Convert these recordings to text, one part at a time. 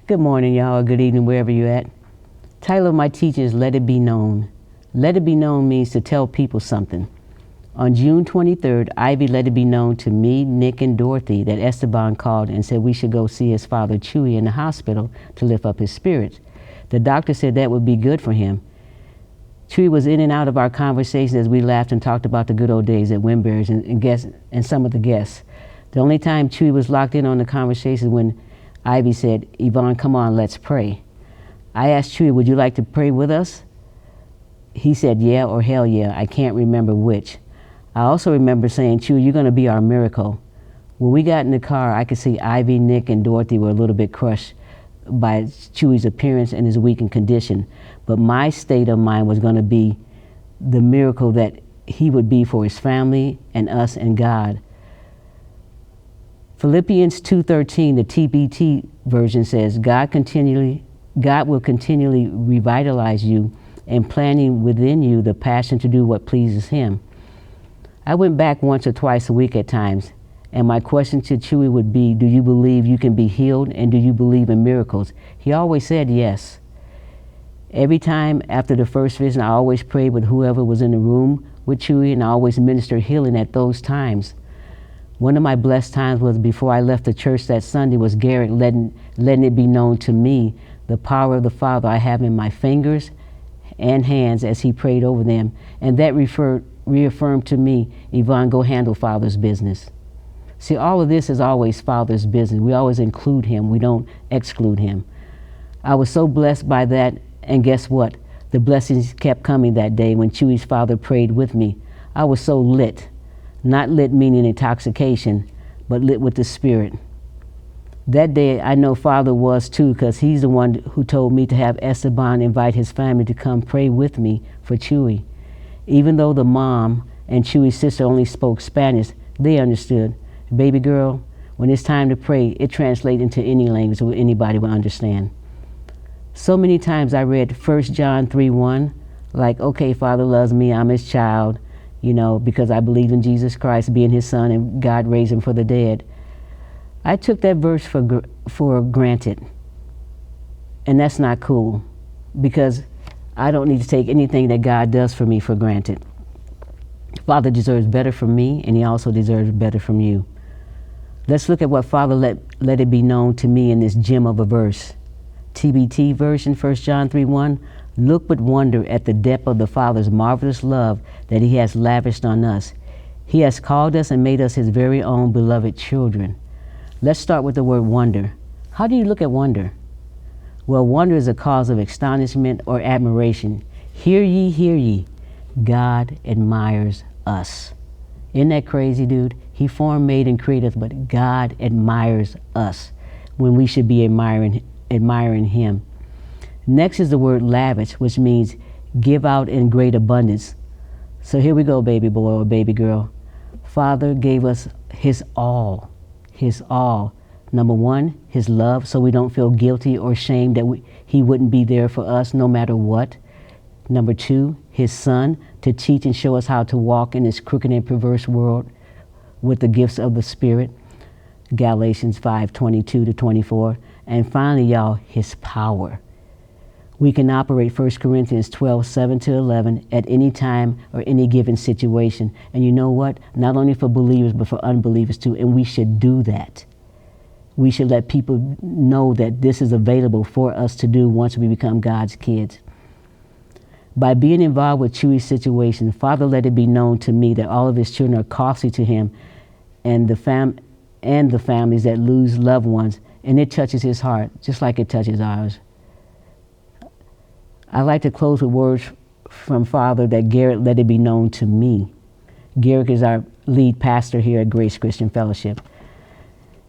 Good morning, y'all, or good evening, wherever you're at. Title of my teaching is Let It Be Known. Let it be known means to tell people something. On June 23rd, Ivy let it be known to me, Nick, and Dorothy that Esteban called and said we should go see his father, Chewy, in the hospital to lift up his spirits. The doctor said that would be good for him. Chewy was in and out of our conversations as we laughed and talked about the good old days at Wimber's and some of the guests. The only time Chewy was locked in on the conversation when Ivy said, "Yvonne, come on, let's pray." I asked Chewy, "Would you like to pray with us?" He said, "Yeah," or "Hell yeah." I can't remember which. I also remember saying, "Chewy, you're going to be our miracle." When we got in the car, I could see Ivy, Nick, and Dorothy were a little bit crushed by Chewy's appearance and his weakened condition. But my state of mind was going to be the miracle that he would be for his family and us and God. Philippians 2:13, the TBT version says, God will continually revitalize you and planting within you the passion to do what pleases him. I went back once or twice a week at times, and my question to Chewy would be, do you believe you can be healed, and do you believe in miracles? He always said yes. Every time after the first visit, I always prayed with whoever was in the room with Chewy, and I always ministered healing at those times. One of my blessed times was before I left the church that Sunday was Garrett letting it be known to me the power of the Father I have in my fingers and hands as he prayed over them. And that reaffirmed to me, Yvonne, go handle Father's business. See, all of this is always Father's business. We always include him. We don't exclude him. I was so blessed by that, and guess what? The blessings kept coming that day when Chewy's father prayed with me. I was so lit. Not lit meaning intoxication, but lit with the Spirit. That day, I know Father was too, because he's the one who told me to have Esteban invite his family to come pray with me for Chewy. Even though the mom and Chewy's sister only spoke Spanish, they understood. Baby girl, when it's time to pray, it translates into any language where anybody will understand. So many times I read 1 John 3:1, like, okay, Father loves me, I'm his child, because I believe in Jesus Christ being his son and God raised him for the dead. I took that verse for granted. And that's not cool, because I don't need to take anything that God does for me for granted. Father deserves better from me, and he also deserves better from you. Let's look at what Father let it be known to me in this gem of a verse. TBT version, 1 John 3:1. Look with wonder at the depth of the Father's marvelous love that he has lavished on us. He has called us and made us his very own beloved children. Let's start with the word wonder. How do you look at wonder? Well, wonder is a cause of astonishment or admiration. Hear ye, God admires us. Isn't that crazy, dude? He formed, made, and created us, but God admires us when we should be admiring him. Next is the word lavish, which means give out in great abundance. So here we go, baby boy or baby girl. Father gave us his all. His all. Number one, his love, so we don't feel guilty or shame that he wouldn't be there for us no matter what. Number two, his son, to teach and show us how to walk in this crooked and perverse world with the gifts of the Spirit. Galatians 5:22-24. And finally, y'all, his power. We can operate 1 Corinthians 12:7-11 at any time or any given situation. And you know what? Not only for believers, but for unbelievers too. And we should do that. We should let people know that this is available for us to do once we become God's kids. By being involved with Chewy's situation, Father let it be known to me that all of his children are costly to him and the families that lose loved ones. And it touches his heart, just like it touches ours. I like to close with words from Father that Garrett let it be known to me. Garrett is our lead pastor here at Grace Christian Fellowship.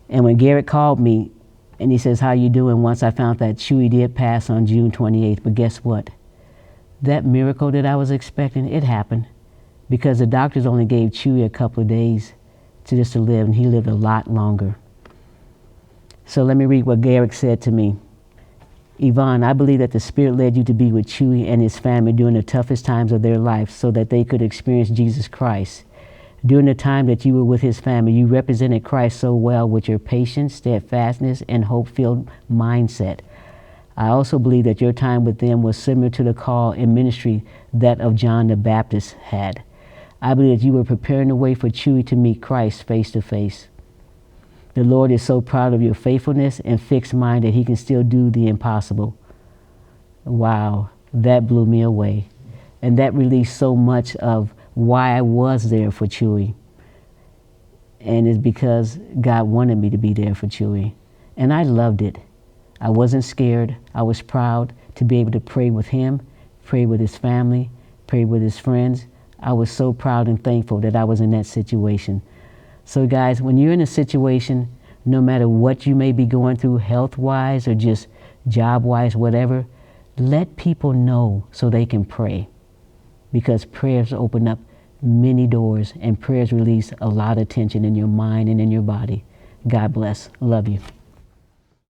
And when Garrett called me and he says, "How you doing?" once I found that Chewy did pass on June 28th. But guess what? That miracle that I was expecting, it happened. Because the doctors only gave Chewy a couple of days to live, and he lived a lot longer. So let me read what Garrett said to me. Yvonne, I believe that the Spirit led you to be with Chewy and his family during the toughest times of their life so that they could experience Jesus Christ. During the time that you were with his family, you represented Christ so well with your patience, steadfastness, and hope-filled mindset. I also believe that your time with them was similar to the call in ministry that of John the Baptist had. I believe that you were preparing the way for Chewy to meet Christ face to face. The Lord is so proud of your faithfulness and fixed mind that he can still do the impossible. Wow, that blew me away. And that released so much of why I was there for Chewy. And it's because God wanted me to be there for Chewy. And I loved it. I wasn't scared. I was proud to be able to pray with him, pray with his family, pray with his friends. I was so proud and thankful that I was in that situation. So guys, when you're in a situation, no matter what you may be going through health-wise or just job-wise, whatever, let people know so they can pray. Because prayers open up many doors and prayers release a lot of tension in your mind and in your body. God bless. Love you.